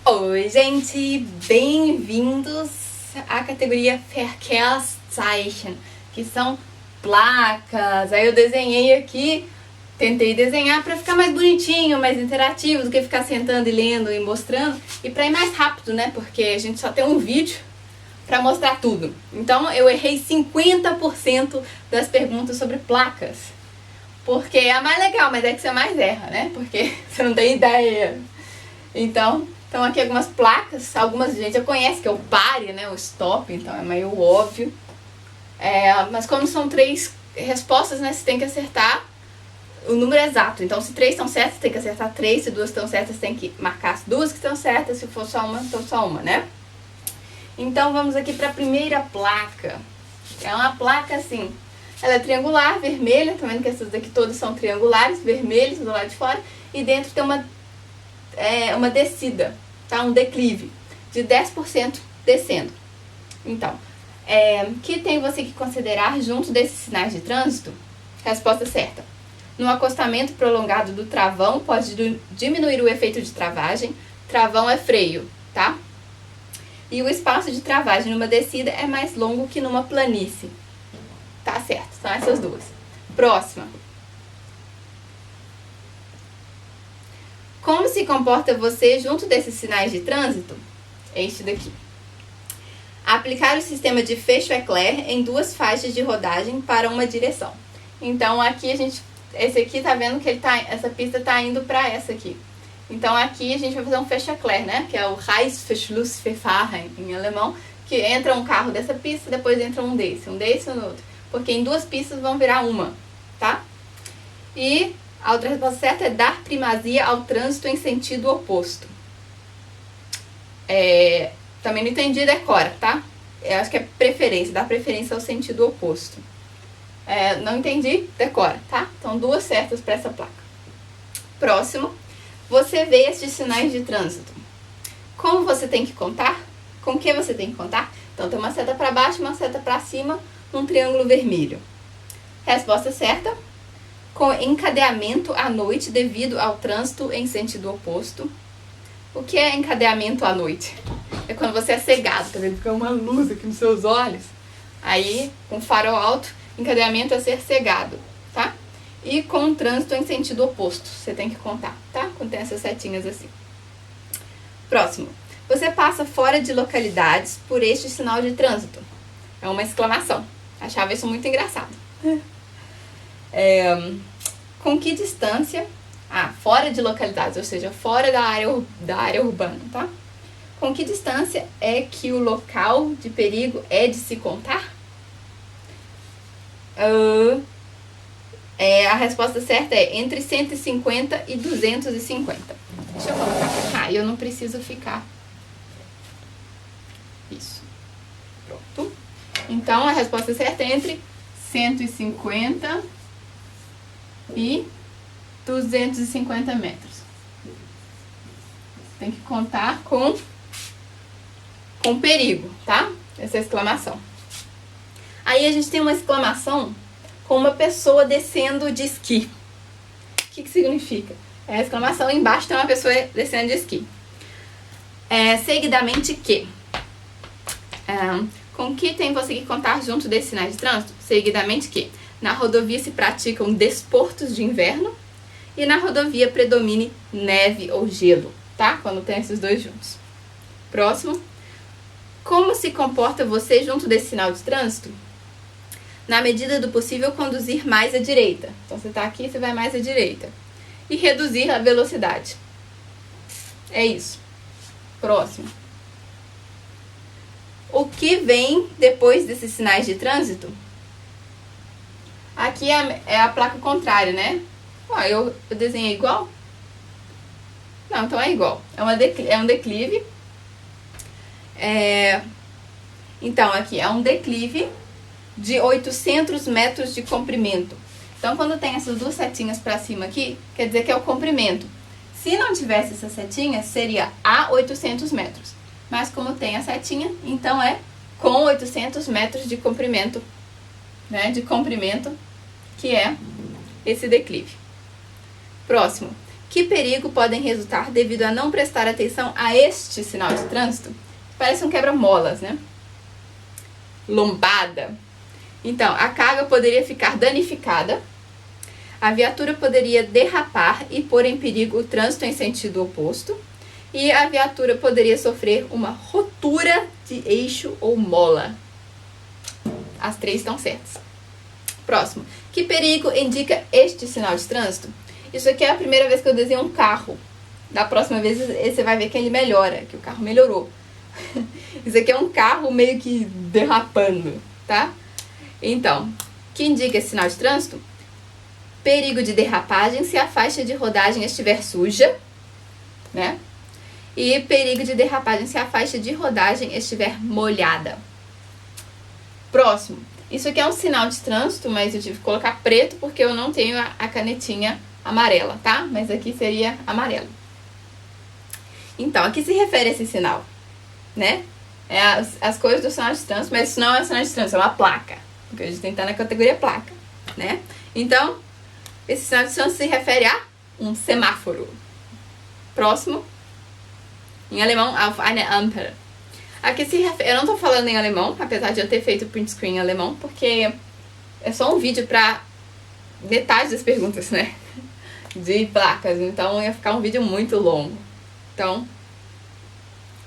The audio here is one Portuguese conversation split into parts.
Oi, gente! Bem-vindos à categoria Verkehrszeichen, que são placas. Aí eu desenhei aqui, tentei desenhar para ficar mais bonitinho, mais interativo, do que ficar sentando e lendo e mostrando, e para ir mais rápido, né? Porque a gente só tem um vídeo para mostrar tudo. Então eu errei 50% das perguntas sobre placas, porque é a mais legal, mas é que você mais erra, né? Porque você não tem ideia. Então aqui algumas placas, algumas a gente já conhece, que é o pare, né, o stop, então é meio óbvio. Mas como são 3 respostas, né, você tem que acertar o número exato. Então se 3 estão certas, tem que acertar 3, se 2 estão certas, tem que marcar as 2 que estão certas, se for só uma, então só uma, né? Então vamos aqui para a primeira placa. É uma placa assim, ela é triangular, vermelha, tá vendo que essas daqui todas são triangulares, vermelhos do lado de fora, e dentro tem uma descida, tá? Um declive de 10% descendo. Então, que tem você que considerar junto desses sinais de trânsito? Resposta certa. No acostamento prolongado do travão, pode diminuir o efeito de travagem. Travão é freio, tá? E o espaço de travagem numa descida é mais longo que numa planície. Tá certo, são essas duas. Próxima. Como se comporta você junto desses sinais de trânsito? Este daqui. Aplicar o sistema de fecho eclair em 2 faixas de rodagem para uma direção. Então aqui esse aqui tá vendo que essa pista tá indo para essa aqui. Então aqui a gente vai fazer um fecho eclair, né? Que é o Reißverschlussverfahren em alemão, que entra um carro dessa pista, depois entra um desse e no outro. Porque em 2 pistas vão virar uma, tá? E a outra resposta certa é dar primazia ao trânsito em sentido oposto. Também não entendi, decora, tá? Eu acho que é preferência, dar preferência ao sentido oposto. Não entendi, decora, tá? Então 2 certas para essa placa. Próximo. Você vê estes sinais de trânsito. Como você tem que contar? Com que você tem que contar? Então tem uma seta para baixo, uma seta para cima, num triângulo vermelho. Resposta certa. Com encadeamento à noite devido ao trânsito em sentido oposto. O que é encadeamento à noite? É quando você é cegado, tá vendo? Fica uma luz aqui nos seus olhos. Aí, com farol alto, encadeamento é ser cegado, tá? E com trânsito em sentido oposto, você tem que contar, tá? Quando tem essas setinhas assim. Próximo. Você passa fora de localidades por este sinal de trânsito. É uma exclamação. Achava isso muito engraçado. Com que distância? Fora de localidades, ou seja, fora da área urbana, tá? Com que distância é que o local de perigo é de se contar? A resposta certa é entre 150 e 250. Deixa eu colocar pra cá, eu não preciso ficar. Isso. Pronto. Então, a resposta certa é entre 150 e 250 metros. Tem que contar com perigo, tá? Essa exclamação. Aí a gente tem uma exclamação com uma pessoa descendo de esqui. O que significa? É a exclamação, embaixo tem uma pessoa descendo de esqui. Seguidamente que? Com que tem você que contar junto desses sinais de trânsito? Seguidamente que? Na rodovia se praticam desportos de inverno e na rodovia predomine neve ou gelo, tá? Quando tem esses 2 juntos. Próximo. Como se comporta você junto desse sinal de trânsito? Na medida do possível, conduzir mais à direita. Então, você está aqui, você vai mais à direita. E reduzir a velocidade. É isso. Próximo. O que vem depois desses sinais de trânsito? Aqui é a placa contrária, né? Eu desenhei igual? Não, então é igual. É um declive. Então, aqui é um declive de 800 metros de comprimento. Então, quando tem essas 2 setinhas para cima aqui, quer dizer que é o comprimento. Se não tivesse essa setinha, seria a 800 metros. Mas como tem a setinha, então é com 800 metros de comprimento, né? De comprimento, que é esse declive. Próximo. Que perigo podem resultar devido a não prestar atenção a este sinal de trânsito? Parece um quebra-molas, né? Lombada. Então, a carga poderia ficar danificada, a viatura poderia derrapar e pôr em perigo o trânsito em sentido oposto, e a viatura poderia sofrer uma rotura de eixo ou mola. As três estão certas. Próximo. Que perigo indica este sinal de trânsito? Isso aqui é a primeira vez que eu desenho um carro. Da próxima vez você vai ver que ele melhora, que o carro melhorou. Isso aqui é um carro meio que derrapando, tá? Então, que indica esse sinal de trânsito? Perigo de derrapagem se a faixa de rodagem estiver suja, né? E perigo de derrapagem se a faixa de rodagem estiver molhada. Próximo. Isso aqui é um sinal de trânsito, mas eu tive que colocar preto porque eu não tenho a canetinha amarela, tá? Mas aqui seria amarelo. Então, a que se refere esse sinal? Né? É as cores do sinal de trânsito, mas isso não é um sinal de trânsito, é uma placa. Porque a gente tem que estar na categoria placa, né? Então, esse sinal de trânsito se refere a um semáforo. Próximo. Em alemão, auf eine Ampel. Aqui se refere... Eu não tô falando em alemão, apesar de eu ter feito o print screen em alemão, porque é só um vídeo para metade das perguntas, né? De placas, então ia ficar um vídeo muito longo. Então,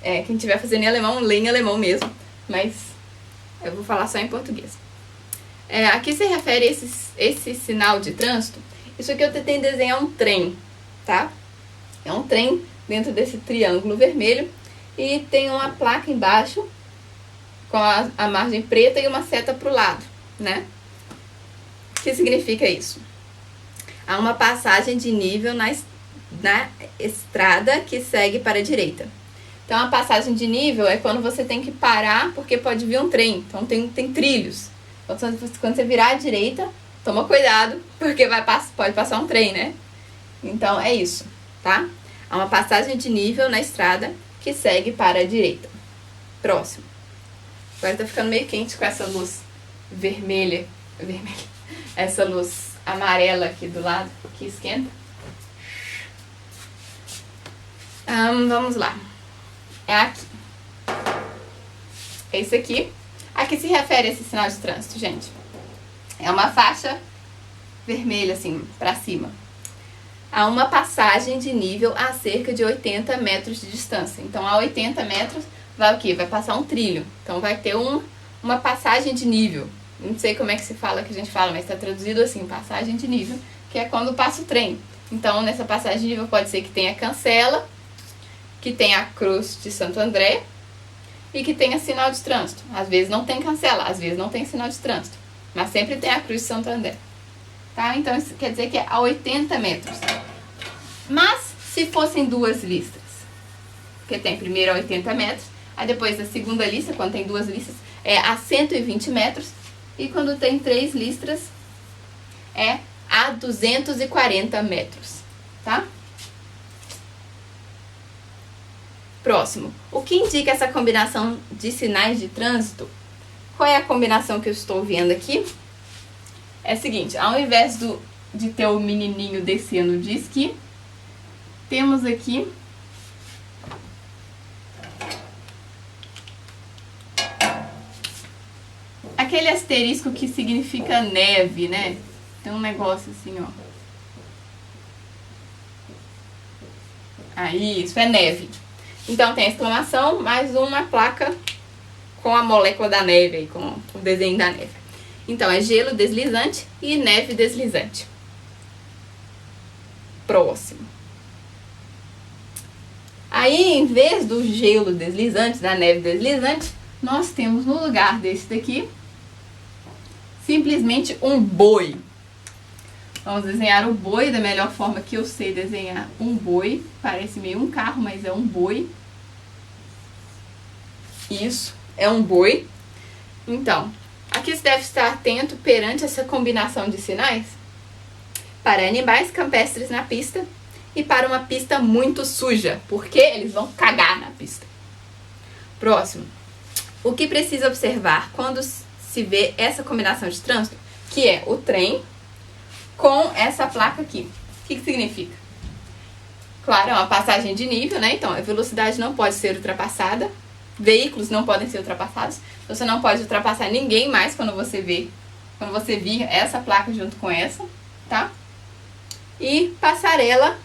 quem estiver fazendo em alemão, lê em alemão mesmo, mas eu vou falar só em português. Aqui se refere esse sinal de trânsito. Isso aqui eu tentei desenhar um trem, tá? É um trem dentro desse triângulo vermelho e tem uma placa embaixo com a margem preta e uma seta para o lado, né? O que significa isso? Há uma passagem de nível na estrada que segue para a direita. Então, a passagem de nível é quando você tem que parar porque pode vir um trem. Então, tem trilhos. Então, quando você virar à direita, toma cuidado porque pode passar um trem, né? Então, é isso, tá? Há uma passagem de nível na estrada que segue para a direita. Próximo. Agora tá ficando meio quente com essa luz vermelha. Essa luz amarela aqui do lado, que esquenta. Vamos lá. É aqui. É isso aqui. A que se refere esse sinal de trânsito, gente? É uma faixa vermelha, assim, pra cima. Há uma passagem de nível a cerca de 80 metros de distância. Então, a 80 metros vai o quê? Vai passar um trilho. Então, vai ter uma passagem de nível. Não sei como é que se fala, que a gente fala, mas está traduzido assim, passagem de nível, que é quando passa o trem. Então, nessa passagem de nível pode ser que tenha cancela, que tenha a cruz de Santo André e que tenha sinal de trânsito. Às vezes não tem cancela, às vezes não tem sinal de trânsito, mas sempre tem a cruz de Santo André. Tá? Então, isso quer dizer que é a 80 metros. Mas, se fossem duas listas, porque tem primeiro a 80 metros, aí depois a segunda lista, quando tem duas listas, é a 120 metros, e quando tem três listras, é a 240 metros, tá? Próximo. O que indica essa combinação de sinais de trânsito? Qual é a combinação que eu estou vendo aqui? É o seguinte, ao invés de ter o menininho descendo de esqui, temos aqui aquele asterisco que significa neve, né? Tem um negócio assim, ó. Aí, isso é neve. Então tem a exclamação, mais uma placa com a molécula da neve aí, com o desenho da neve. Então é gelo deslizante e neve deslizante. Próximo. Aí, em vez do gelo deslizante, da neve deslizante, nós temos no lugar desse daqui simplesmente um boi. Vamos desenhar o boi da melhor forma que eu sei desenhar um boi. Parece meio um carro, mas é um boi. Isso, é um boi. Então, aqui você deve estar atento perante essa combinação de sinais para animais campestres na pista e para uma pista muito suja, porque eles vão cagar na pista. Próximo. O que precisa observar quando se vê essa combinação de trânsito, que é o trem com essa placa aqui. O que significa? claro, é uma passagem de nível, né? Então, a velocidade não pode ser ultrapassada, veículos não podem ser ultrapassados, você não pode ultrapassar ninguém mais quando você vir essa placa junto com essa, tá? E passarela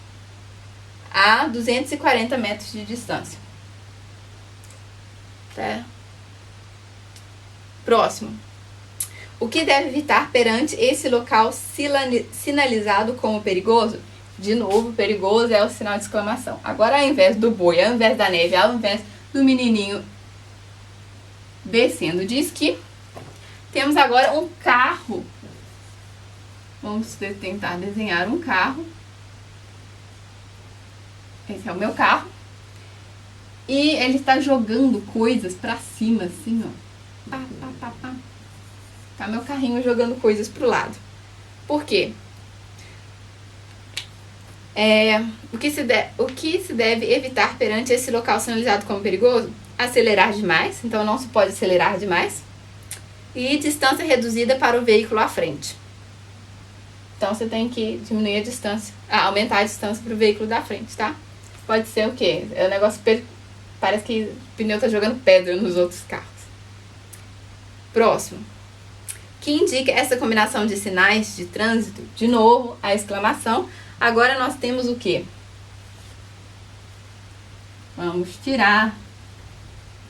a 240 metros de distância. Tá? Próximo. O que deve evitar perante esse local sinalizado como perigoso? De novo, perigoso é o sinal de exclamação. Agora, ao invés do boi, ao invés da neve, ao invés do menininho descendo de esqui, temos agora um carro. Vamos tentar desenhar um carro. Esse é o meu carro. E ele está jogando coisas pra cima, assim, ó. Pá, pá, pá, pá. Tá meu carrinho jogando coisas pro lado. Por quê? O que se deve evitar perante esse local sinalizado como perigoso? Acelerar demais, então não se pode acelerar demais. E distância reduzida para o veículo à frente. Então você tem que diminuir a distância, aumentar a distância para o veículo da frente, tá? Pode ser o quê? É um negócio, parece que o pneu tá jogando pedra nos outros carros. Próximo. Que indica essa combinação de sinais de trânsito? De novo, a exclamação. Agora nós temos o quê? Vamos tirar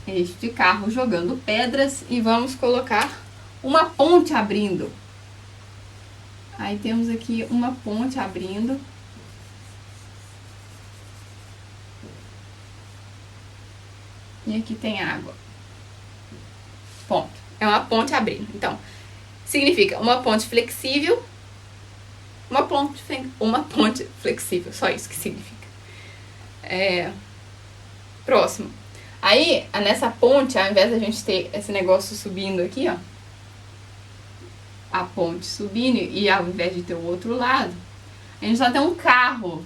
este carro jogando pedras e vamos colocar uma ponte abrindo. Aí temos aqui uma ponte abrindo. E aqui tem água. Ponto. É uma ponte abrindo. Então, significa uma ponte flexível. Uma ponte flexível. Só isso que significa. Próximo. Aí, nessa ponte, ao invés da gente ter esse negócio subindo aqui, ó. A ponte subindo e ao invés de ter o outro lado, a gente só tem um carro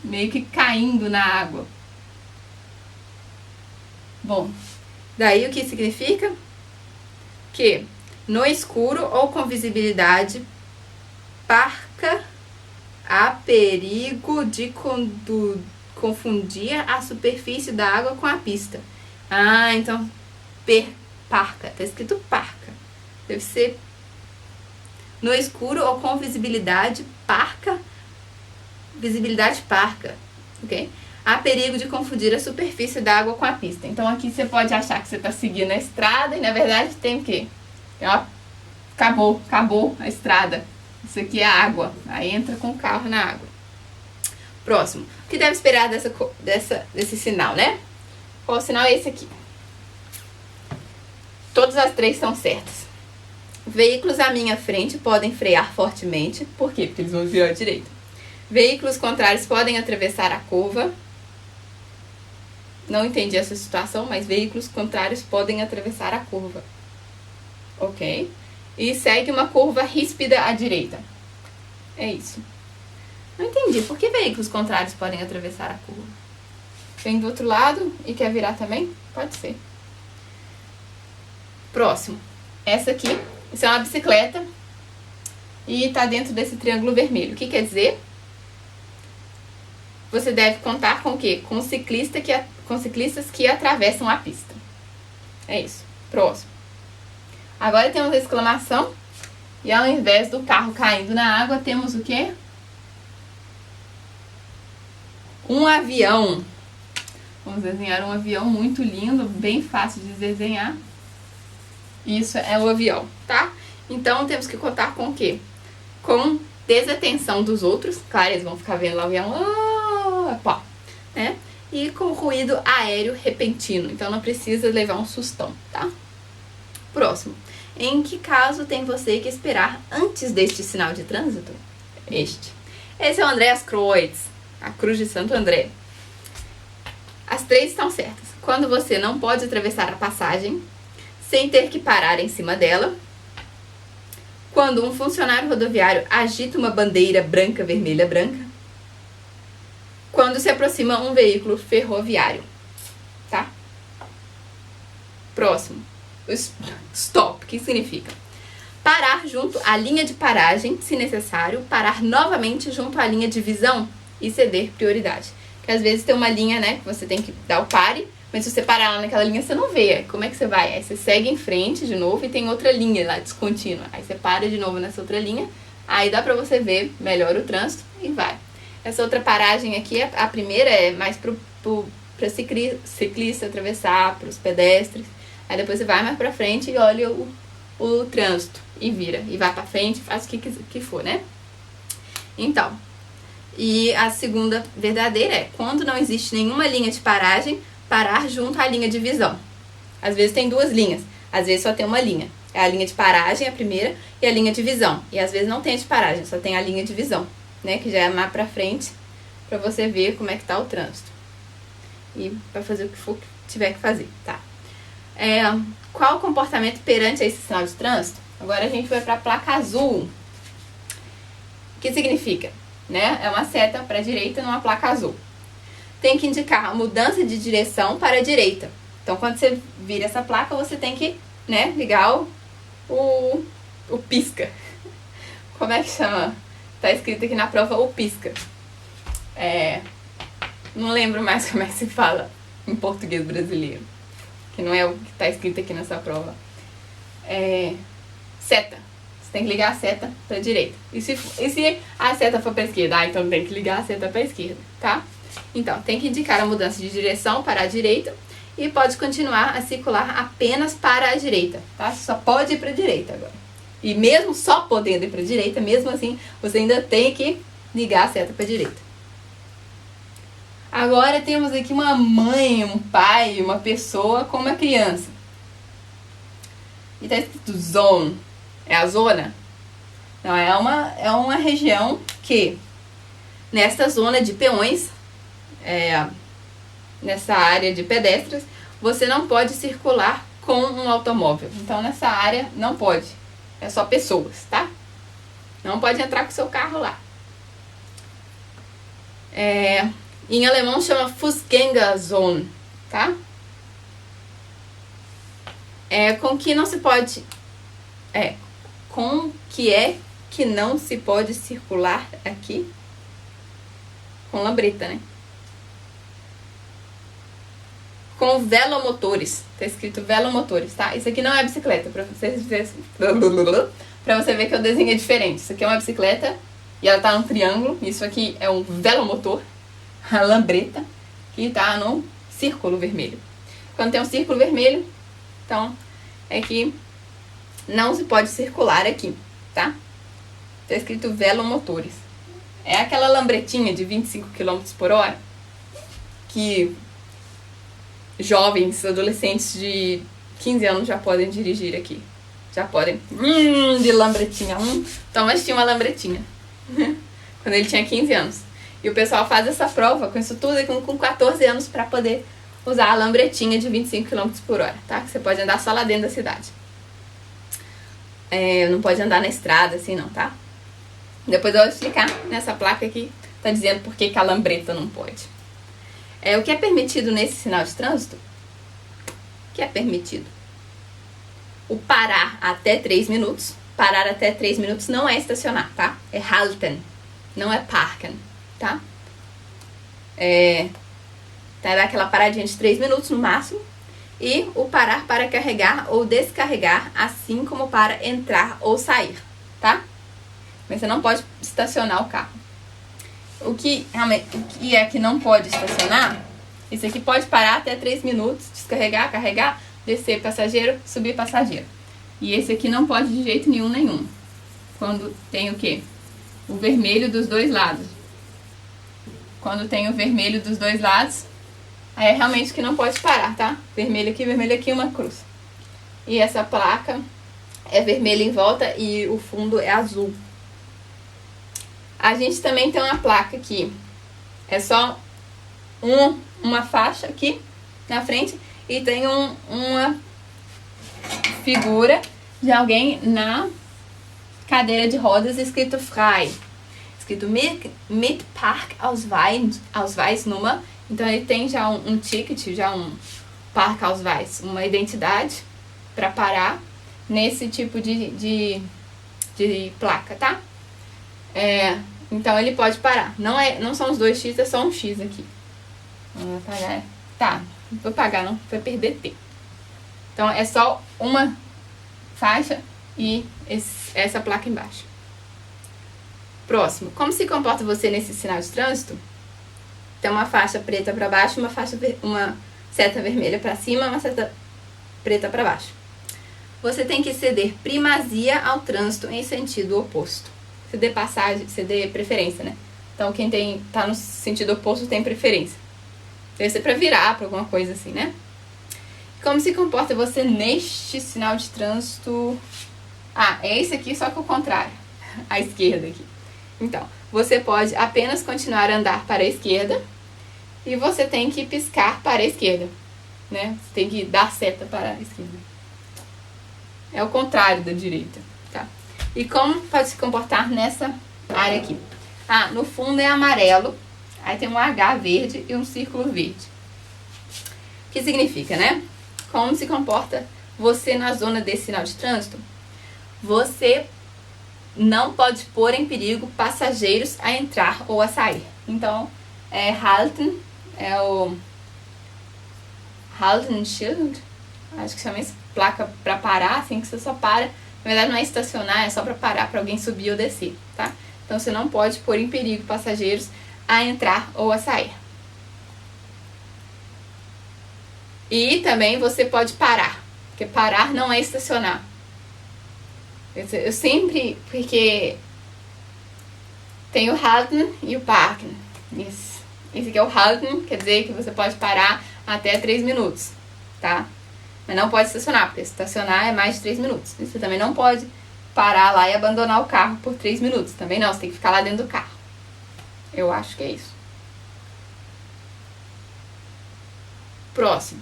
meio que caindo na água. Bom, daí o que significa? Que no escuro ou com visibilidade parca há perigo de confundir a superfície da água com a pista. Então parca, tá escrito parca. Deve ser no escuro ou com visibilidade parca, ok? Há perigo de confundir a superfície da água com a pista. Então aqui você pode achar que você está seguindo a estrada e na verdade tem o quê? Acabou a estrada. Isso aqui é água. Aí entra com o carro na água. Próximo. O que deve esperar desse sinal, né? Qual sinal é esse aqui? Todas as três são certas. Veículos à minha frente podem frear fortemente. Por quê? Porque eles vão virar à direita. Veículos contrários podem atravessar a curva. Não entendi essa situação, mas veículos contrários podem atravessar a curva. Ok? E segue uma curva ríspida à direita. É isso. Não entendi. Por que veículos contrários podem atravessar a curva? Vem do outro lado e quer virar também? Pode ser. Próximo. Essa aqui. Isso é uma bicicleta. E está dentro desse triângulo vermelho. O que quer dizer? Você deve contar com o quê? Com ciclistas que atravessam a pista. É isso. Próximo. Agora temos a exclamação. E ao invés do carro caindo na água, temos o quê? Um avião. Vamos desenhar um avião muito lindo, bem fácil de desenhar. Isso é o avião, tá? Então temos que contar com o quê? Com desatenção dos outros. Claro, eles vão ficar vendo lá o avião. Né? E com ruído aéreo repentino. Então não precisa levar um sustão, tá? Próximo. Em que caso tem você que esperar antes deste sinal de trânsito? Esse é o Andreas Kreuz, a Cruz de Santo André. As três estão certas. Quando você não pode atravessar a passagem sem ter que parar em cima dela. Quando um funcionário rodoviário agita uma bandeira branca, vermelha, branca. Quando se aproxima um veículo ferroviário. Tá? Próximo. Stop. O que significa? Parar junto à linha de paragem, se necessário. Parar novamente junto à linha de visão. e ceder prioridade. Porque às vezes tem uma linha, né, que você tem que dar o pare, mas se você parar lá naquela linha, você não vê. Como é que você vai? Aí você segue em frente de novo e tem outra linha lá, descontínua. Aí você para de novo nessa outra linha, aí dá pra você ver melhor o trânsito e vai. Essa outra paragem aqui, a primeira é mais para ciclista atravessar, para os pedestres. Aí depois você vai mais pra frente e olha o trânsito e vira. E vai pra frente, faz o que for, né? Então, e a segunda verdadeira é: quando não existe nenhuma linha de paragem, parar junto à linha de visão. Às vezes tem duas linhas, às vezes só tem uma linha. É a linha de paragem, a primeira, e a linha de visão. E às vezes não tem a de paragem, só tem a linha de visão, né? Que já é mais pra frente, pra você ver como é que tá o trânsito. E pra fazer o que for que tiver que fazer, tá? Qual o comportamento perante esse sinal de trânsito? Agora a gente vai pra placa azul. O que significa? Né? É uma seta para a direita numa placa azul. Tem que indicar a mudança de direção para a direita. Então, quando você vira essa placa, você tem que, né, ligar o pisca. Como é que chama? Tá escrito aqui na prova o pisca. Não lembro mais como é que se fala em português brasileiro, que não é o que tá escrito aqui nessa prova. Seta. Você tem que ligar a seta para a direita. E se a seta for para a esquerda? Então tem que ligar a seta para a esquerda, tá? Então, tem que indicar a mudança de direção para a direita e pode continuar a circular apenas para a direita, tá? Só pode ir para a direita agora. E mesmo só podendo ir para a direita, mesmo assim, você ainda tem que ligar a seta para a direita. Agora temos aqui uma mãe, um pai, uma pessoa com uma criança. E tá escrito zone. É a zona? Não, é uma região que, nesta zona de peões, nessa área de pedestres, você não pode circular com um automóvel. Então, nessa área, não pode. É só pessoas, tá? Não pode entrar com seu carro lá. Em alemão chama Fußgängerzone, tá? Com que não se pode... com que não se pode circular aqui? Com lambreta, né? Com velomotores. Tá escrito velomotores, tá? Isso aqui não é bicicleta, pra você ver que o desenho é diferente. Isso aqui é uma bicicleta e ela tá num triângulo. Isso aqui é um velomotor, a lambreta, que tá num círculo vermelho. Quando tem um círculo vermelho, então é que não se pode circular aqui, tá? Tá escrito velomotores. É aquela lambretinha de 25 km por hora que jovens, adolescentes de 15 anos já podem dirigir aqui. Já podem. De lambretinha. Thomas tinha uma lambretinha quando ele tinha 15 anos. E o pessoal faz essa prova com isso tudo e com 14 anos para poder usar a lambretinha de 25 km por hora, tá? Que você pode andar só lá dentro da cidade. Não pode andar na estrada assim não, tá? Depois eu vou explicar nessa placa aqui, tá dizendo por que a lambreta não pode. O que é permitido nesse sinal de trânsito? O que é permitido? O parar até 3 minutos. Parar até 3 minutos não é estacionar, tá? É halten, não é parken, tá? Tá, dá aquela paradinha de 3 minutos no máximo. E o parar para carregar ou descarregar, assim como para entrar ou sair, tá? Mas você não pode estacionar o carro. O que é que não pode estacionar? Isso aqui pode parar até 3 minutos, descarregar, carregar, descer passageiro, subir passageiro. E esse aqui não pode de jeito nenhum. Quando tem o quê? O vermelho dos dois lados. Quando tem o vermelho dos dois lados, aí é realmente que não pode parar, tá? Vermelho aqui, uma cruz. E essa placa é vermelha em volta e o fundo é azul. A gente também tem uma placa aqui. É só uma faixa aqui na frente e tem uma figura de alguém na cadeira de rodas escrito frei. Escrito mit Parkausweisnummer. Então ele tem já um ticket, já um Parkausweis, uma identidade para parar nesse tipo de placa, tá? Então ele pode parar. Não são os 2x, é só um x aqui. Vamos apagar. Tá, não vou apagar não, vai perder tempo. Então é só uma faixa e essa placa embaixo. Próximo, como se comporta você nesse sinal de trânsito? Tem uma faixa preta para baixo, uma seta vermelha para cima, uma seta preta para baixo. Você tem que ceder primazia ao trânsito em sentido oposto. Ceder passagem, ceder preferência, né? Então quem tá no sentido oposto tem preferência. Deve ser para virar, para alguma coisa assim, né? Como se comporta você neste sinal de trânsito? Ah, é esse aqui, só que o contrário. A esquerda aqui. Então, você pode apenas continuar a andar para a esquerda e você tem que piscar para a esquerda, né? Você tem que dar seta para a esquerda. É o contrário da direita, tá? E como pode se comportar nessa área aqui? Ah, no fundo é amarelo, aí tem um H verde e um círculo verde. O que significa, né? Como se comporta você na zona desse sinal de trânsito? Você não pode pôr em perigo passageiros a entrar ou a sair. Então, halten, é o Haltenschild, acho que chama isso, placa para parar, assim que você só para. Na verdade não é estacionar, é só para parar, para alguém subir ou descer, tá? Então você não pode pôr em perigo passageiros a entrar ou a sair. E também você pode parar, porque parar não é estacionar. Eu sempre, porque tem o halten e o parken. Isso. Esse aqui é o halten, quer dizer que você pode parar até 3 minutos, tá? Mas não pode estacionar, porque estacionar é mais de 3 minutos. E você também não pode parar lá e abandonar o carro por 3 minutos. Também não, você tem que ficar lá dentro do carro. Eu acho que é isso. Próximo.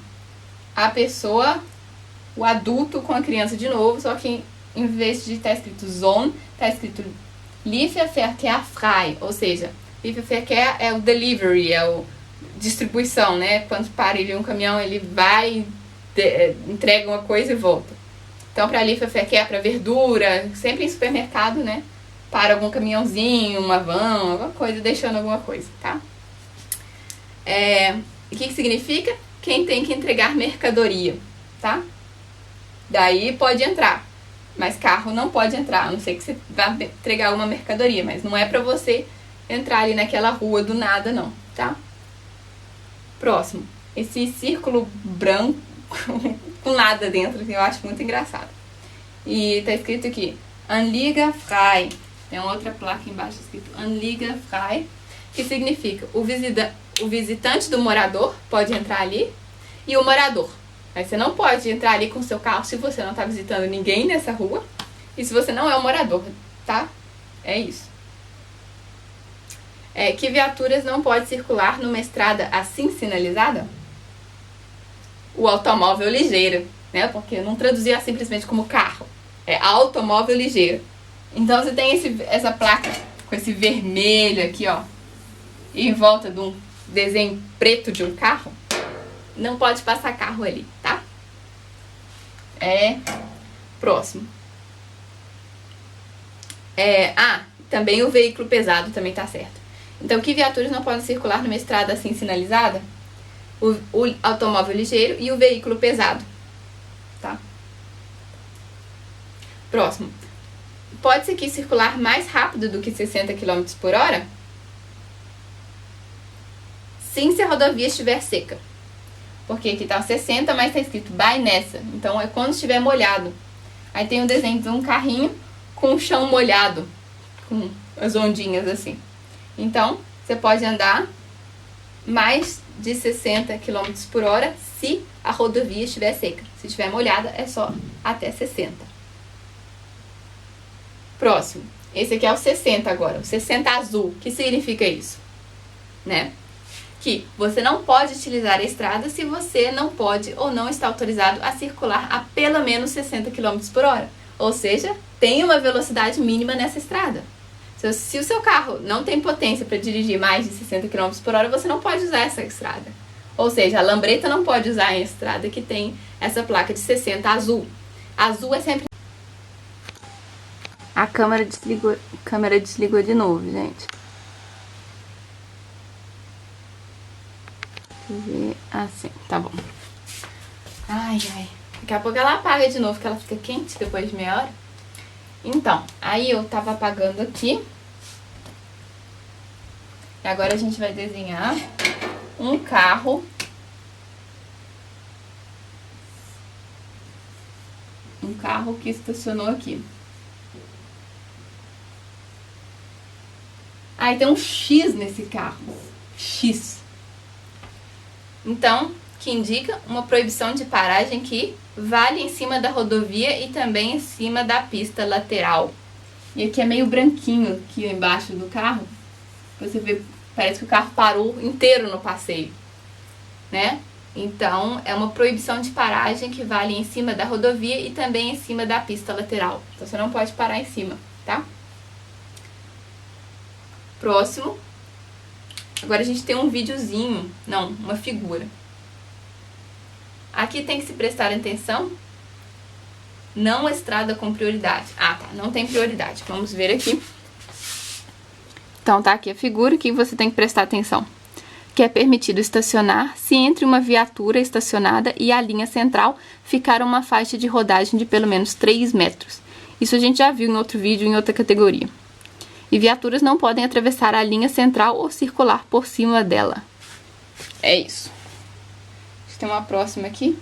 A pessoa, o adulto com a criança de novo, só que em vez de estar escrito Zone, está escrito Lieferverkehr frei, ou seja, Lieferverkehr é o delivery, é o distribuição, né? Quando para ele um caminhão, ele vai, entrega uma coisa e volta. Então, para Lieferverkehr, para verdura, sempre em supermercado, né? Para algum caminhãozinho, uma van, alguma coisa, deixando alguma coisa, tá? O que significa? Quem tem que entregar mercadoria, tá? Daí pode entrar. Mas carro não pode entrar, a não ser que você vá entregar uma mercadoria. Mas não é pra você entrar ali naquela rua do nada, não, tá? Próximo. Esse círculo branco com nada dentro, que eu acho muito engraçado. E tá escrito aqui, Anlieger frei. Tem outra placa embaixo escrito Anlieger frei, que significa o visitante do morador pode entrar ali e o morador. Mas você não pode entrar ali com o seu carro se você não está visitando ninguém nessa rua e se você não é o morador, tá? É isso. Que viaturas não podem circular numa estrada assim sinalizada? O automóvel ligeiro, né? Porque eu não traduzia simplesmente como carro. É automóvel ligeiro. Então você tem essa placa com esse vermelho aqui, ó, e em volta de um desenho preto de um carro. Não pode passar carro ali, tá? Próximo. Também o veículo pesado também tá certo. Então, que viaturas não podem circular numa estrada assim sinalizada? O automóvel ligeiro e o veículo pesado, tá? Próximo. Pode-se aqui circular mais rápido do que 60 km por hora? Sim, se a rodovia estiver seca. Porque aqui tá 60, mas tá escrito vai nessa. Então é quando estiver molhado. Aí tem um desenho de um carrinho com o chão molhado, com as ondinhas assim. Então, você pode andar mais de 60 km por hora se a rodovia estiver seca. Se estiver molhada, é só até 60. Próximo. Esse aqui é o 60 agora. O 60 azul. O que significa isso? Né? Que você não pode utilizar a estrada se você não pode ou não está autorizado a circular a pelo menos 60 km por hora. Ou seja, tem uma velocidade mínima nessa estrada. Se o seu carro não tem potência para dirigir mais de 60 km por hora, você não pode usar essa estrada. Ou seja, a lambreta não pode usar a estrada que tem essa placa de 60 azul. Azul é sempre... A câmera desligou de novo, gente. Deixa eu ver. Assim, tá bom. Ai, ai. Daqui a pouco ela apaga de novo, que ela fica quente depois de meia hora. Então, aí eu tava apagando aqui. E agora a gente vai desenhar um carro. Um carro que estacionou aqui. Aí tem um X nesse carro. X. Então, que indica uma proibição de paragem que vale em cima da rodovia e também em cima da pista lateral. E aqui é meio branquinho, aqui embaixo do carro. Você vê, parece que o carro parou inteiro no passeio, né? Então, é uma proibição de paragem que vale em cima da rodovia e também em cima da pista lateral. Então, você não pode parar em cima, tá? Próximo. Agora a gente tem um videozinho, não, uma figura. Aqui tem que se prestar atenção. Não estrada com prioridade. Ah, tá, não tem prioridade. Vamos ver aqui. Então, tá aqui a figura que você tem que prestar atenção. Que é permitido estacionar se entre uma viatura estacionada e a linha central ficar uma faixa de rodagem de pelo menos 3 metros. Isso a gente já viu em outro vídeo, em outra categoria. E viaturas não podem atravessar a linha central ou circular por cima dela. É isso. Tem uma próxima aqui.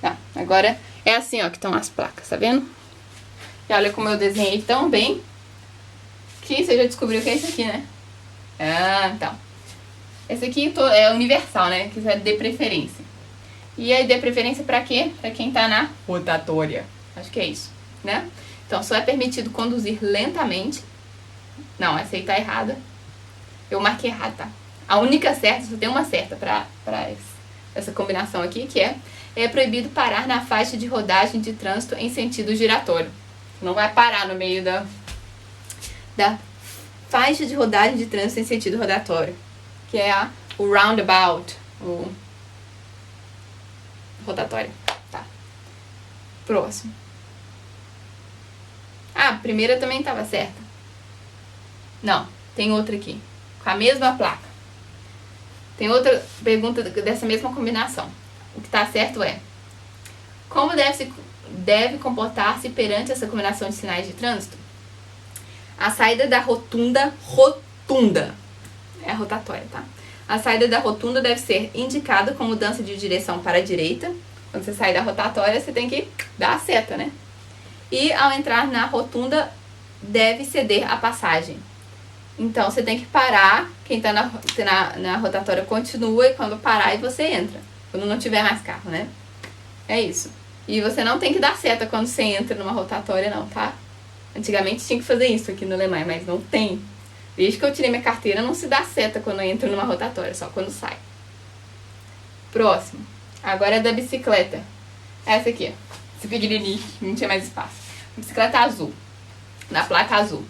Tá, agora é assim, ó, que estão as placas, tá vendo? E olha como eu desenhei tão bem que você já descobriu que é isso aqui, né? Ah, então. Esse aqui é universal, né? Que é de preferência. E aí, de preferência pra quê? Pra quem tá na rotatória. Acho que é isso, né? Então, só é permitido conduzir lentamente. Não, essa aí tá errada. Eu marquei errado, tá? A única certa, só tem uma certa pra essa combinação aqui, que é proibido parar na faixa de rodagem de trânsito em sentido giratório. Não vai parar no meio da faixa de rodagem de trânsito em sentido rotatório, que é o roundabout, o rotatório. Tá. Próximo. Ah, a primeira também estava certa. Não, tem outra aqui, com a mesma placa. Tem outra pergunta dessa mesma combinação. O que está certo é: como deve comportar-se perante essa combinação de sinais de trânsito? A saída da rotunda, é a rotatória, tá? A saída da rotunda deve ser indicada com mudança de direção para a direita. Quando você sair da rotatória, você tem que dar a seta, né? E ao entrar na rotunda, deve ceder a passagem. Então, você tem que parar, quem tá na rotatória continua, e quando parar, aí você entra. Quando não tiver mais carro, né? É isso. E você não tem que dar seta quando você entra numa rotatória, não, tá? Antigamente tinha que fazer isso aqui no Alemanha, mas não tem. Desde que eu tirei minha carteira, não se dá seta quando eu entro numa rotatória, só quando sai. Próximo. Agora é da bicicleta. Essa aqui, ó. Esse pequenininho, não tinha mais espaço. Bicicleta azul. Na placa azul.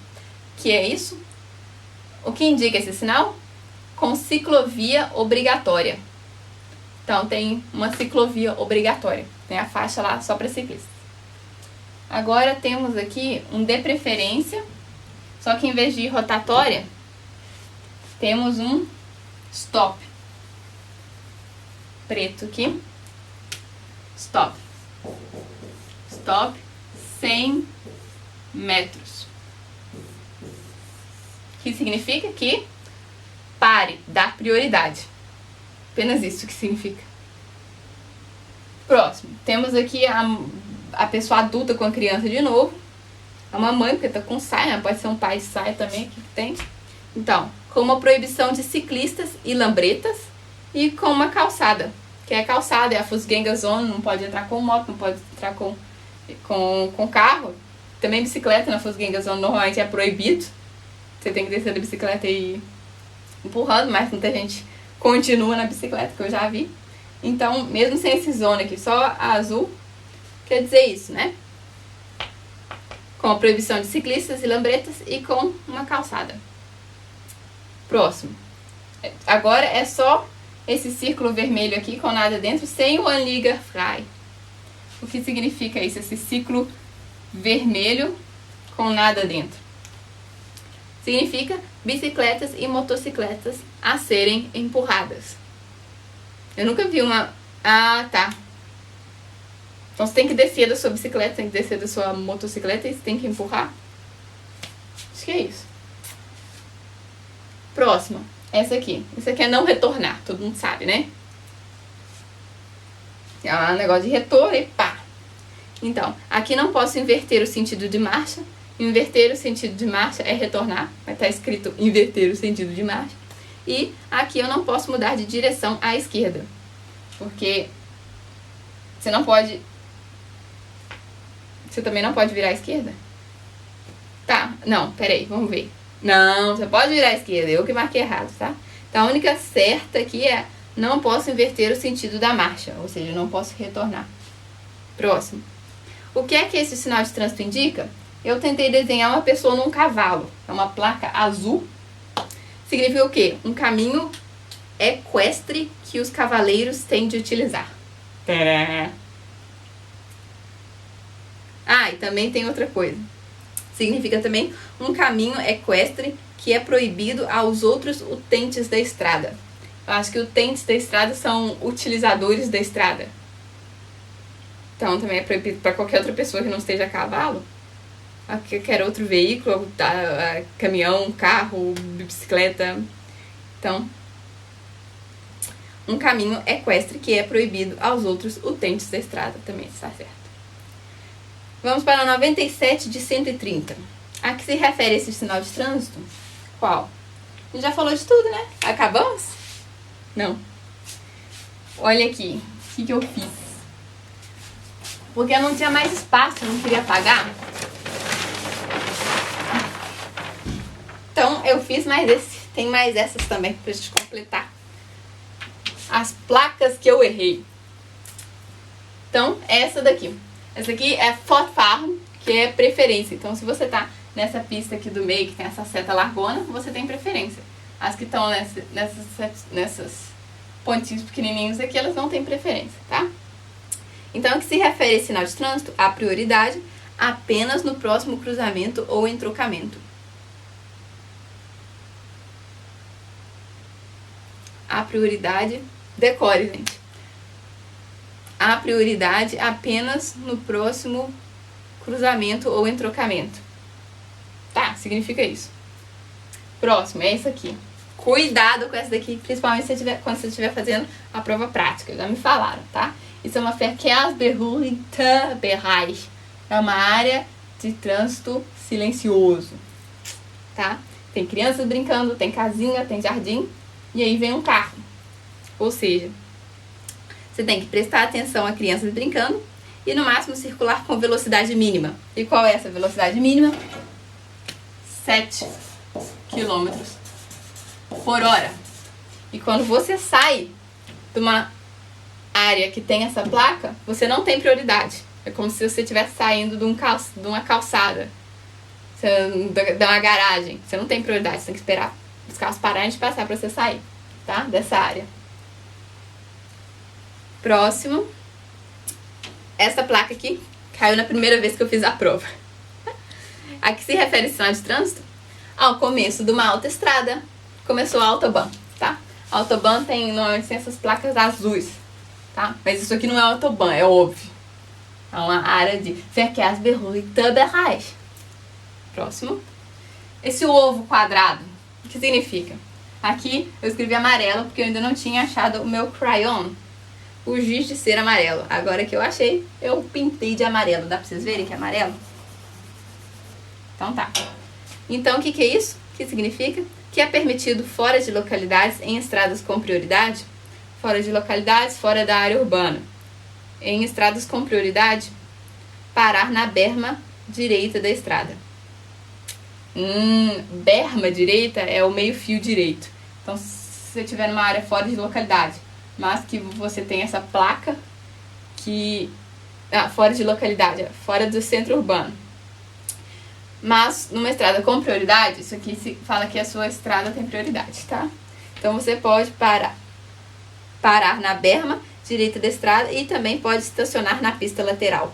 Que é isso? O que indica esse sinal? Com ciclovia obrigatória. Então, tem uma ciclovia obrigatória. Tem a faixa lá só para ciclistas. Agora, temos aqui um de preferência. Só que em vez de rotatória, temos um stop. Preto aqui. Stop. Stop 100 metros. Que significa que pare, dá prioridade. Apenas isso que significa. Próximo. Temos aqui a pessoa adulta com a criança de novo. É uma mãe, porque tá com saia, né? Pode ser um pai de saia também, aqui que tem. Então, com uma proibição de ciclistas e lambretas e com uma calçada. Que é a calçada, é a Fußgänger Zone, não pode entrar com moto, não pode entrar com carro. Também bicicleta na Fußgänger Zone normalmente é proibido. Você tem que descer da bicicleta e ir empurrando, mas muita gente continua na bicicleta, que eu já vi. Então, mesmo sem esse zona aqui, só a azul, quer dizer isso, né? Com a proibição de ciclistas e lambretas e com uma calçada. Próximo. Agora é só esse círculo vermelho aqui com nada dentro, sem o Anliegerfrei. O que significa isso? Esse círculo vermelho com nada dentro. Significa bicicletas e motocicletas a serem empurradas. Eu nunca vi uma... Ah, tá. Então você tem que descer da sua bicicleta, tem que descer da sua motocicleta e você tem que empurrar. Acho que é isso. Próxima. Essa aqui. Essa aqui é não retornar. Todo mundo sabe, né? É um negócio de retorno e pá. Então, aqui não posso inverter o sentido de marcha. Inverter o sentido de marcha é retornar. Vai estar escrito inverter o sentido de marcha. E aqui eu não posso mudar de direção à esquerda. Porque você não pode... Você também não pode virar à esquerda? Tá, não, peraí, vamos ver. Não, você pode virar à esquerda, eu que marquei errado, tá? Então a única certa aqui é não posso inverter o sentido da marcha, ou seja, não posso retornar. Próximo. O que é que esse sinal de trânsito indica? Eu tentei desenhar uma pessoa num cavalo. É uma placa azul. Significa o quê? Um caminho equestre que os cavaleiros têm de utilizar. Tadá! Ah, e também tem outra coisa. Significa também um caminho equestre que é proibido aos outros utentes da estrada. Eu acho que utentes da estrada são utilizadores da estrada. Então também é proibido para qualquer outra pessoa que não esteja a cavalo. Qualquer outro veículo, caminhão, carro, bicicleta. Então, um caminho equestre que é proibido aos outros utentes da estrada. Também está certo. Vamos para 97 de 130. A que se refere esse sinal de trânsito? Qual? A gente já falou de tudo, né? Acabamos? Não. Olha aqui. O que eu fiz? Porque eu não tinha mais espaço, eu não queria apagar. Então eu fiz mais esse. Tem mais essas também pra gente completar as placas que eu errei. Então, essa daqui. Essa aqui é fortfahren, que é preferência. Então, se você tá nessa pista aqui do meio, que tem essa seta largona, você tem preferência. As que estão nessas pontinhos pequenininhos aqui, elas não têm preferência, tá? Então, a que se refere esse sinal de trânsito? A prioridade apenas no próximo cruzamento ou entrocamento. A prioridade... Decore, gente. A prioridade apenas no próximo cruzamento ou entrocamento. Tá? Significa isso. Próximo, é isso aqui. Cuidado com essa daqui, principalmente quando você estiver fazendo a prova prática. Já me falaram, tá? Isso é uma Verkehrsberuhigter Bereich. É uma área de trânsito silencioso. Tá? Tem crianças brincando, tem casinha, tem jardim. E aí vem um carro. Ou seja, você tem que prestar atenção a crianças brincando e no máximo circular com velocidade mínima. E qual é essa velocidade mínima? 7 km por hora. E quando você sai de uma área que tem essa placa, você não tem prioridade. É como se você estivesse saindo de uma calçada, de uma garagem. Você não tem prioridade, você tem que esperar os carros pararem de passar para você sair, tá? Dessa área. Próximo. Essa placa aqui caiu na primeira vez que eu fiz a prova. A que se refere esse sinal de trânsito? Ao começo de uma autoestrada. Começou a Autobahn, tá? A Autobahn normalmente tem essas placas azuis, tá? Mas isso aqui não é Autobahn, é óbvio. É uma área de Verkehrsberuhigter Bereich. Próximo. Esse ovo quadrado, o que significa? Aqui eu escrevi amarelo porque eu ainda não tinha achado o meu crayon. O giz de cera amarelo. Agora que eu achei, eu pintei de amarelo. Dá pra vocês verem que é amarelo? Então tá. Então o que é isso? O que significa? Que é permitido fora de localidades em estradas com prioridade. Fora de localidades, fora da área urbana. Em estradas com prioridade, parar na berma direita da estrada. Berma direita é o meio-fio direito. Então, se você estiver numa área fora de localidade, mas que você tem essa placa que... fora de localidade, fora do centro urbano. Mas, numa estrada com prioridade, isso aqui se fala que a sua estrada tem prioridade, tá? Então, você pode parar na berma direita da estrada e também pode estacionar na pista lateral.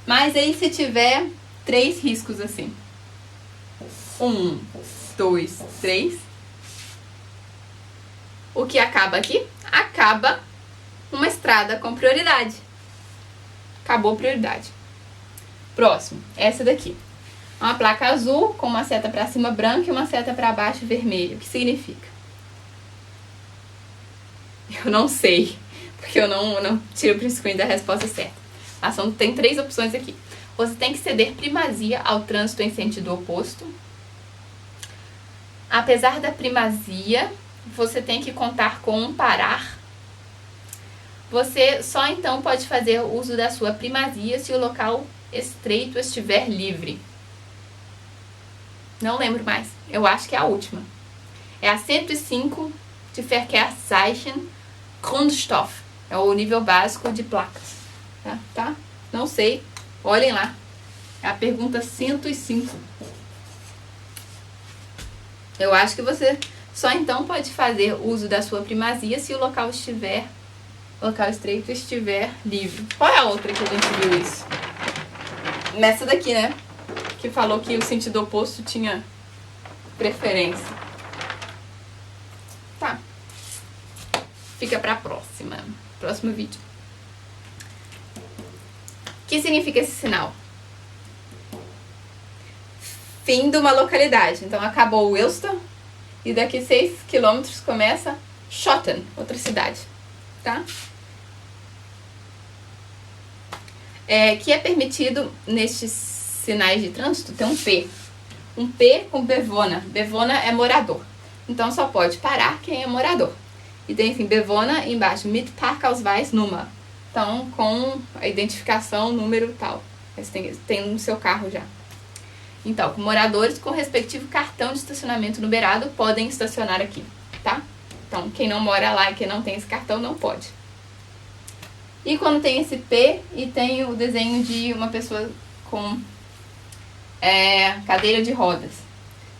Mas aí, se tiver 3 riscos assim. 1, 2, 3. O que acaba aqui? Acaba uma estrada com prioridade. Acabou a prioridade. Próximo, essa daqui. Uma placa azul com uma seta para cima branca e uma seta para baixo vermelha. O que significa? Eu não sei, porque eu não tiro o print screen da resposta certa. Tem 3 opções aqui. Você tem que ceder primazia ao trânsito em sentido oposto. Apesar da primazia, você tem que contar com um parar. Você só então pode fazer uso da sua primazia se o local estreito estiver livre. Não lembro mais. Eu acho que é a última. É a 105 de Verkehrszeichen Grundstoff. É o nível básico de placas. Tá? Não sei. Olhem lá. É a pergunta 105. Eu acho que você só então pode fazer uso da sua primazia se o local estreito estiver livre. Qual é a outra que a gente viu isso? Nessa daqui, né? Que falou que o sentido oposto tinha preferência. Tá. Fica pra próximo vídeo. O que significa esse sinal? Fim de uma localidade. Então, acabou Wilston e daqui 6 km começa Schotten, outra cidade. Tá? Que é permitido nestes sinais de trânsito ter um P. Um P com Bevona. Bevona é morador. Então, só pode parar quem é morador. E tem, assim, Bevona embaixo, mit Parkausweis Nummer. Então, com a identificação, número tal. Você tem no seu carro já. Então, moradores com respectivo cartão de estacionamento numerado podem estacionar aqui, tá? Então, quem não mora lá e quem não tem esse cartão não pode. E quando tem esse P e tem o desenho de uma pessoa com cadeira de rodas,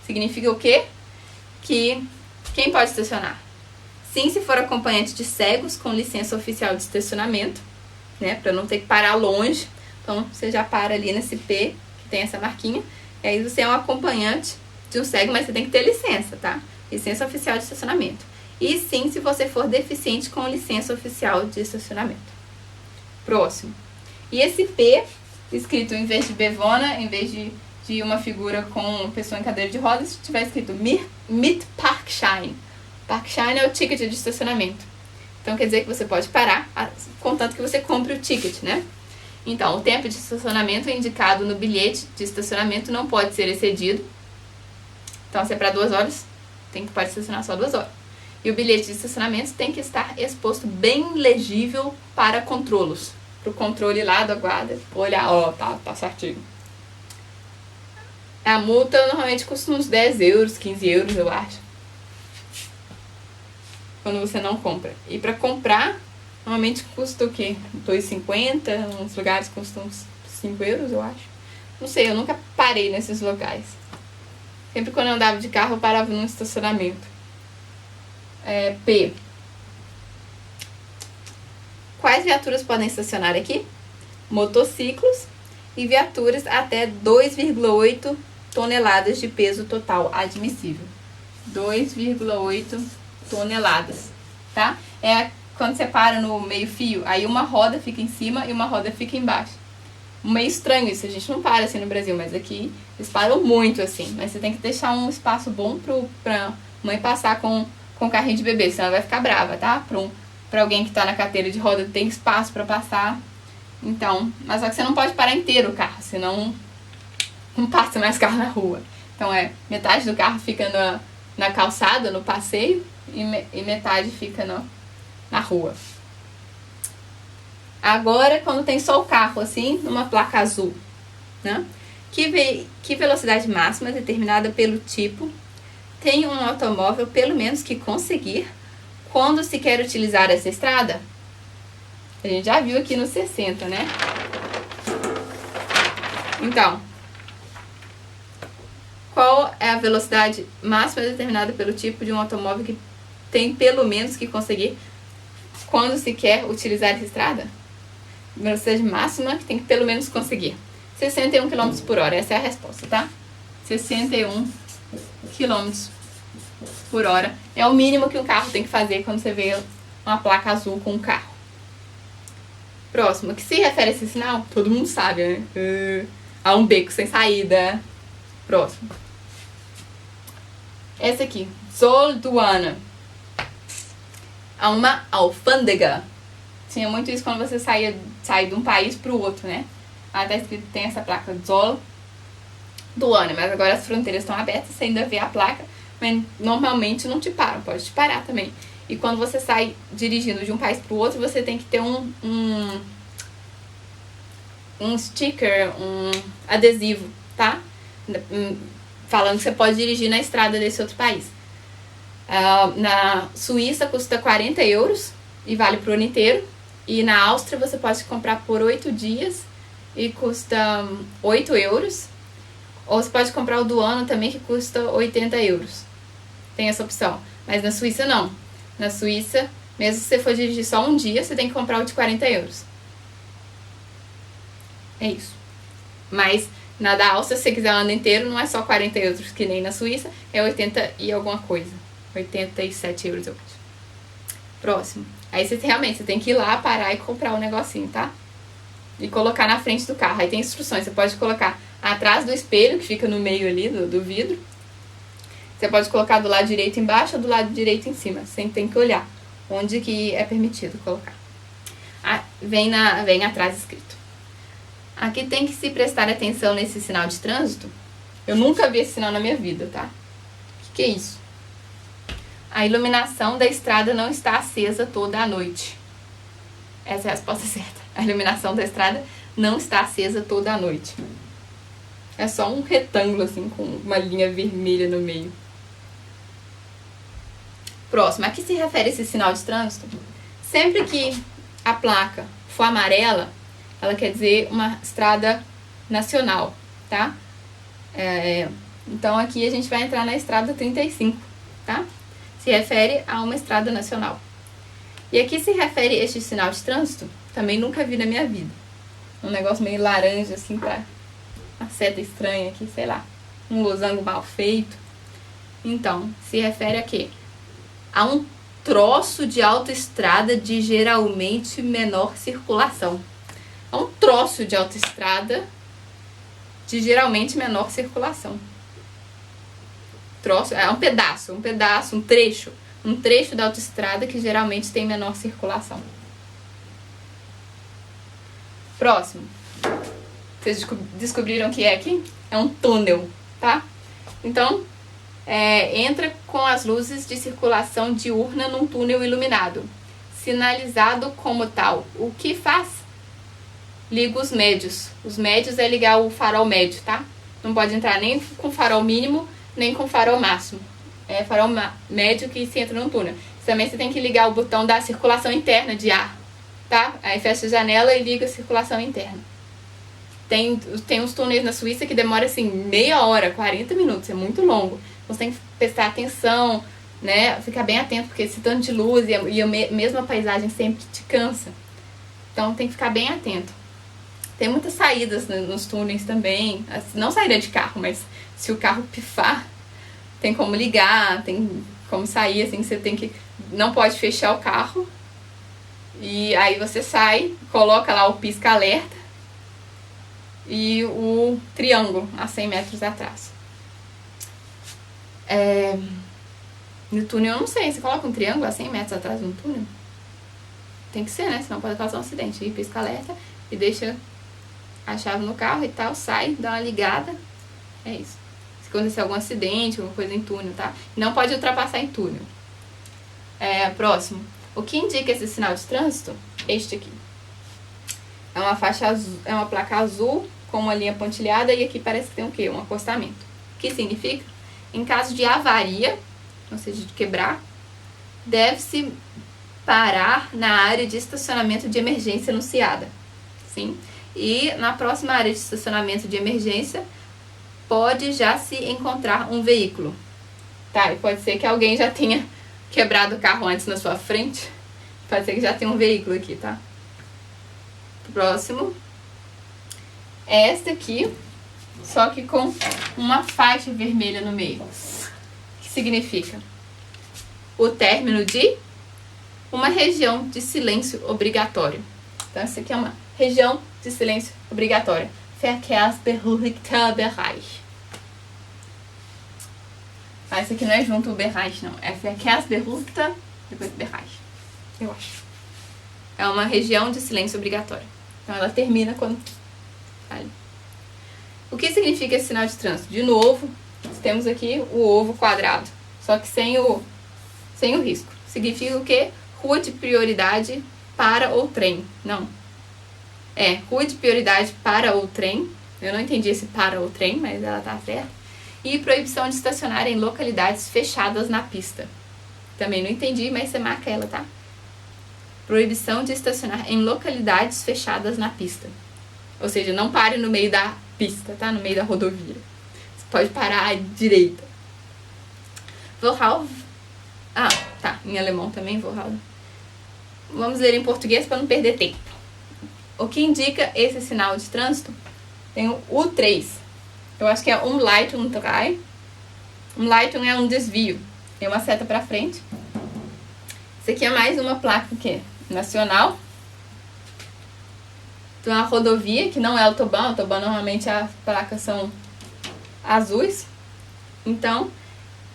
significa o quê? Que quem pode estacionar? Sim, se for acompanhante de cegos com licença oficial de estacionamento, né? Para não ter que parar longe. Então, você já para ali nesse P, que tem essa marquinha. E aí você é um acompanhante de um cego, mas você tem que ter licença, tá? Licença oficial de estacionamento. E sim, se você for deficiente com licença oficial de estacionamento. Próximo. E esse P, escrito em vez de Bevona, em vez de uma figura com pessoa em cadeira de rodas, se tiver escrito mit Parkschein. Parkschein é o ticket de estacionamento. Então quer dizer que você pode parar, contanto que você compre o ticket, né? Então, o tempo de estacionamento indicado no bilhete de estacionamento não pode ser excedido. Então, se é para 2 horas, pode estacionar só 2 horas. E o bilhete de estacionamento tem que estar exposto bem legível para controlos. Para o controle lá da guarda olhar, tá certinho. A multa normalmente custa uns 10 euros, 15 euros, eu acho. Quando você não compra. E para comprar, normalmente custa o quê? 2,50, uns lugares custam uns 5 euros, eu acho. Não sei, eu nunca parei nesses locais. Sempre quando eu andava de carro, eu parava num estacionamento. P. Quais viaturas podem estacionar aqui? Motociclos e viaturas até 2,8 toneladas de peso total admissível. 2,8 toneladas, tá? Quando você para no meio-fio, aí uma roda fica em cima e uma roda fica embaixo. Meio estranho isso, a gente não para assim no Brasil, mas aqui eles param muito assim. Mas você tem que deixar um espaço bom pra mãe passar com carrinho de bebê, senão ela vai ficar brava, tá? Pra alguém que tá na cadeira de roda, tem espaço pra passar. Então, mas só que você não pode parar inteiro o carro, senão não passa mais carro na rua. Então metade do carro fica na calçada, no passeio, e metade fica na rua. Agora, quando tem só o carro, assim, numa placa azul, né? Que velocidade máxima determinada pelo tipo tem um automóvel, pelo menos, que conseguir quando se quer utilizar essa estrada? A gente já viu aqui no 60, né? Então, qual é a velocidade máxima determinada pelo tipo de um automóvel que tem pelo menos que conseguir quando se quer utilizar essa estrada? Velocidade máxima que tem que pelo menos conseguir. 61 km por hora, essa é a resposta, tá? 61 km por hora é o mínimo que um carro tem que fazer quando você vê uma placa azul com um carro. Próximo, o que se refere a esse sinal? Todo mundo sabe, né? A um beco sem saída. Próximo. Essa aqui, Zollduana. A uma alfândega. Tinha muito isso quando você saía de um país para o outro, né? Tá escrito, tem essa placa Zollduana, mas agora as fronteiras estão abertas, você ainda vê a placa, mas normalmente não te param, pode te parar também. E quando você sai dirigindo de um país para o outro, você tem que ter um sticker, um adesivo, tá? Falando que você pode dirigir na estrada desse outro país. Na Suíça custa 40 euros e vale pro ano inteiro. E na Áustria você pode comprar por 8 dias e custa 8 euros. Ou você pode comprar o do ano também, que custa 80 euros. Tem essa opção. Mas na Suíça não. Na Suíça, mesmo se você for dirigir só um dia, você tem que comprar o de 40 euros. É isso. Mas na da Áustria, se você quiser o ano inteiro, não é só 40 euros que nem na Suíça, é 80 e alguma coisa. 87 euros, eu acho. Próximo. Aí você tem que ir lá, parar e comprar o negocinho, tá? E colocar na frente do carro. Aí tem instruções. Você pode colocar atrás do espelho, que fica no meio ali do vidro. Você pode colocar do lado direito embaixo ou do lado direito em cima. Você tem que olhar onde que é permitido colocar. Vem atrás escrito. Aqui tem que se prestar atenção nesse sinal de trânsito. Eu nunca vi esse sinal na minha vida, tá? O que é isso? A iluminação da estrada não está acesa toda a noite. Essa é a resposta certa. A iluminação da estrada não está acesa toda a noite. É só um retângulo assim com uma linha vermelha no meio. Próximo. A que se refere esse sinal de trânsito? Sempre que a placa for amarela, ela quer dizer uma estrada nacional, tá? Então aqui a gente vai entrar na estrada 35, tá? Se refere a uma estrada nacional. E aqui se refere este sinal de trânsito, também nunca vi na minha vida. Um negócio meio laranja assim, pra uma seta estranha aqui, sei lá. Um losango mal feito. Então, se refere a quê? A um troço de autoestrada de geralmente menor circulação. É um troço de autoestrada de geralmente menor circulação. Troço, é um pedaço, um trecho da autoestrada que geralmente tem menor circulação. Próximo. Vocês descobriram o que é aqui? É um túnel, tá? Então, entra com as luzes de circulação diurna num túnel iluminado, sinalizado como tal. O que faz? Liga os médios. Os médios é ligar o farol médio, tá? Não pode entrar nem com farol mínimo, nem com farol máximo. É farol médio que se entra no túnel. Também você tem que ligar o botão da circulação interna de ar, tá? Aí fecha a janela e liga a circulação interna. Tem uns túneis na Suíça que demora assim meia hora, 40 minutos, é muito longo. Então você tem que prestar atenção, né? Ficar bem atento, porque esse tanto de luz e a mesma paisagem sempre te cansa. Então tem que ficar bem atento. Tem muitas saídas nos túneis também. Não saída de carro, mas se o carro pifar, tem como ligar, tem como sair, assim, você tem que... Não pode fechar o carro. E aí você sai, coloca lá o pisca-alerta e o triângulo a 100 metros atrás. No túnel eu não sei, você coloca um triângulo a 100 metros atrás no túnel? Tem que ser, né? Senão pode causar um acidente. E pisca-alerta e deixa a chave no carro e tal, sai, dá uma ligada. É isso. Se acontecer algum acidente, alguma coisa em túnel, tá? Não pode ultrapassar em túnel. Próximo. O que indica esse sinal de trânsito? Este aqui. É uma faixa azul, é uma placa azul com uma linha pontilhada e aqui parece que tem o quê? Um acostamento. O que significa? Em caso de avaria, ou seja, de quebrar, deve-se parar na área de estacionamento de emergência anunciada. Sim? E na próxima área de estacionamento de emergência pode já se encontrar um veículo. Tá? E pode ser que alguém já tenha quebrado o carro antes na sua frente. Pode ser que já tenha um veículo aqui, tá? Próximo. é esta aqui, só que com uma faixa vermelha no meio. Que significa o término de uma região de silêncio obrigatório. Então, essa aqui é uma região de silêncio obrigatório. Verkehrsberuhigter Bereich. Mas esse aqui não é junto o Bereich, não. É Verkehrsberuhigter, depois Bereich. Eu acho. É uma região de silêncio obrigatório. Então, ela termina quando... Ali. O que significa esse sinal de trânsito? De novo, temos aqui o ovo quadrado, só que sem o risco. Significa o quê? Rua de prioridade para o trem. Não. É, rua de prioridade para o trem. Eu não entendi esse para o trem, mas ela tá certa. E proibição de estacionar em localidades fechadas na pista. Também não entendi, mas você marca ela, tá? Proibição de estacionar em localidades fechadas na pista. Ou seja, não pare no meio da pista, tá? No meio da rodovia. Você pode parar à direita. Worauf... Ah, tá. Em alemão também, worauf. Vamos ler em português para não perder tempo. O que indica esse sinal de trânsito? Tem o U3. Eu acho que é Umleitung 3. Umleitung é um desvio. Tem uma seta para frente. Isso aqui é mais uma placa que nacional. Então, a rodovia, que não é autobahn. Autobahn normalmente as placas são azuis. Então,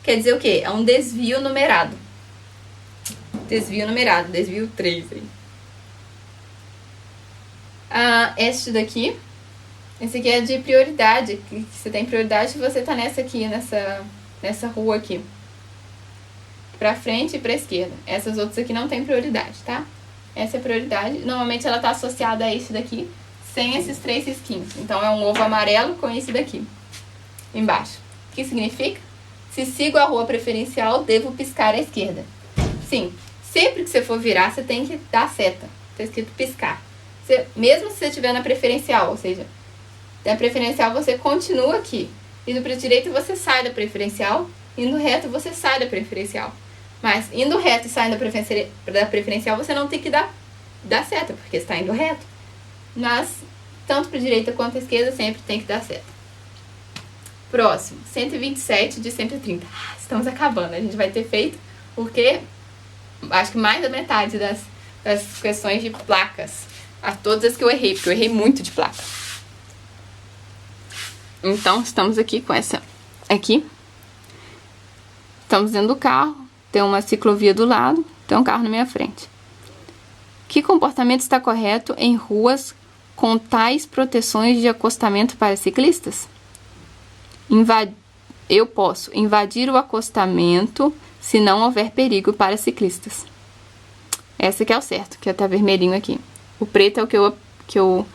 quer dizer o quê? É um desvio numerado. Desvio numerado, desvio 3 aí. Este daqui, esse aqui é de prioridade, que você tem prioridade se você tá nessa aqui, nessa rua aqui. Pra frente e pra esquerda. Essas outras aqui não tem prioridade, tá? Essa é a prioridade. Normalmente ela tá associada a esse daqui, sem esses 3 risquinhos. Então é um ovo amarelo com esse daqui, embaixo. O que significa? Se sigo a rua preferencial, devo piscar à esquerda. Sim, sempre que você for virar, você tem que dar seta. Tá escrito piscar. Mesmo se você estiver na preferencial, ou seja, da preferencial você continua aqui. Indo para a direita você sai da preferencial, indo reto você sai da preferencial. Mas indo reto e saindo da preferencial você não tem que dar seta, porque você está indo reto. Mas tanto para a direita quanto para a esquerda sempre tem que dar seta. Próximo, 127 de 130. Estamos acabando, a gente vai ter feito, porque acho que mais da metade das questões de placas. A todas as que eu errei, porque eu errei muito de placa. Então, estamos aqui com essa aqui. Estamos dentro do carro, tem uma ciclovia do lado, tem um carro na minha frente. Que comportamento está correto em ruas com tais proteções de acostamento para ciclistas? Eu posso invadir o acostamento se não houver perigo para ciclistas. Essa que é o certo, que tá vermelhinho aqui. O preto é o que eu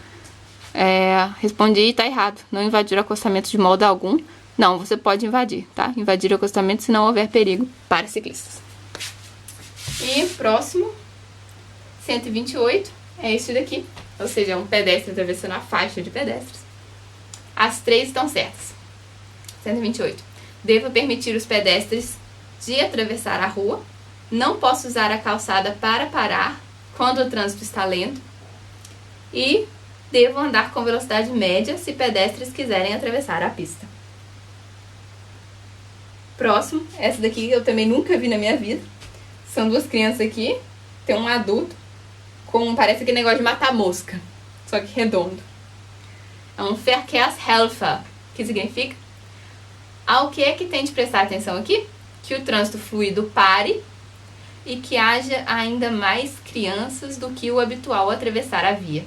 respondi e tá errado. Não invadir o acostamento de modo algum. Não, você pode invadir, tá? Invadir o acostamento se não houver perigo para ciclistas. E próximo, 128, é esse daqui. Ou seja, é um pedestre atravessando a faixa de pedestres. As 3 estão certas. 128. Devo permitir os pedestres de atravessar a rua. Não posso usar a calçada para parar quando o trânsito está lento. E devo andar com velocidade média se pedestres quiserem atravessar a pista. Próximo, essa daqui eu também nunca vi na minha vida. São 2 crianças aqui, tem um adulto com, parece aquele negócio de matar mosca, só que redondo. É um Verkehrshelfer, que significa ao que é que tem de prestar atenção aqui? Que o trânsito fluido pare e que haja ainda mais crianças do que o habitual atravessar a via.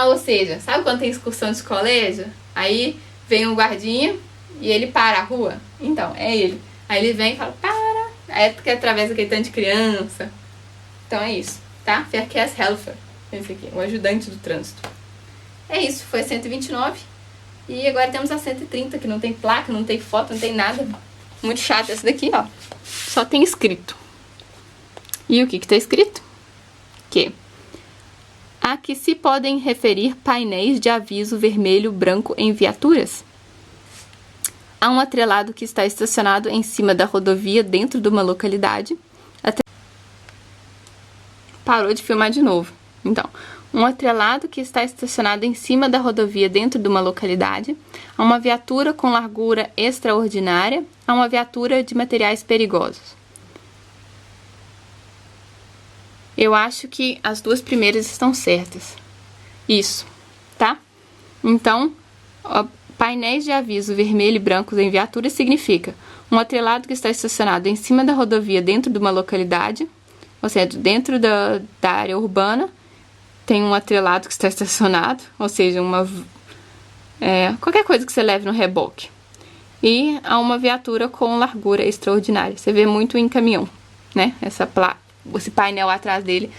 Ou seja, sabe quando tem excursão de colégio? Aí vem um guardinha e ele para a rua? Então, é ele. Aí ele vem e fala, para. Aí é porque atravessa aquele tanto de criança. Então é isso, tá? Verkehrshelfer. Esse aqui, o ajudante do trânsito. É isso, foi 129. E agora temos a 130, que não tem placa, não tem foto, não tem nada. Muito chato essa daqui, ó. Só tem escrito. E o que tá escrito? A que se podem referir painéis de aviso vermelho branco em viaturas? Há um atrelado que está estacionado em cima da rodovia dentro de uma localidade. Parou de filmar de novo. Então, um atrelado que está estacionado em cima da rodovia dentro de uma localidade, a uma viatura com largura extraordinária, a uma viatura de materiais perigosos. Eu acho que as duas primeiras estão certas. Isso, tá? Então, painéis de aviso vermelho e brancos em viaturas significa um atrelado que está estacionado em cima da rodovia dentro de uma localidade, ou seja, dentro da área urbana, tem um atrelado que está estacionado, ou seja, qualquer coisa que você leve no reboque. E há uma viatura com largura extraordinária. Você vê muito em caminhão, né? Esse painel atrás dele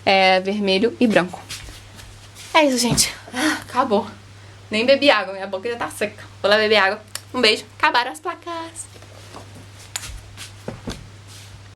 é vermelho e branco. É isso, gente. Acabou. Nem bebi água, minha boca já tá seca. Vou lá beber água. Um beijo. Acabaram as placas.